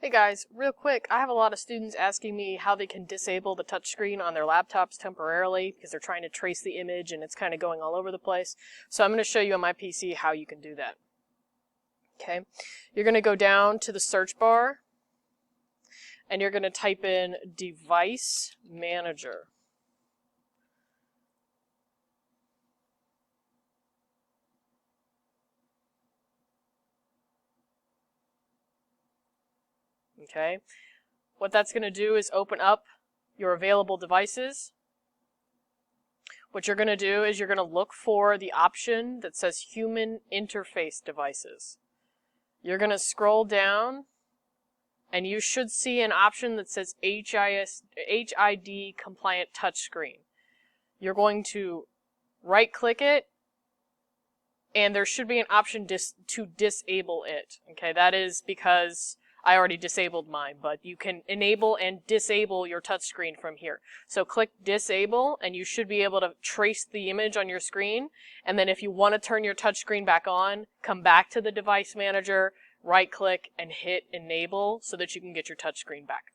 Hey guys, real quick, I have a lot of students asking me how they can disable the touchscreen on their laptops temporarily because they're trying to trace the image and it's kind of going all over the place. So I'm going to show you on my PC how you can do that. Okay, you're going to go down to the search bar and you're going to type in Device Manager. Okay, what that's going to do is open up your available devices. What you're going to do is you're going to look for the option that says Human Interface Devices. You're going to scroll down and you should see an option that says HID Compliant Touchscreen. You're going to right click it and there should be an option to disable it. Okay, that is because I already disabled mine, but you can enable and disable your touchscreen from here. So click disable and you should be able to trace the image on your screen. And then if you want to turn your touchscreen back on, come back to the device manager, right click and hit enable so that you can get your touchscreen back.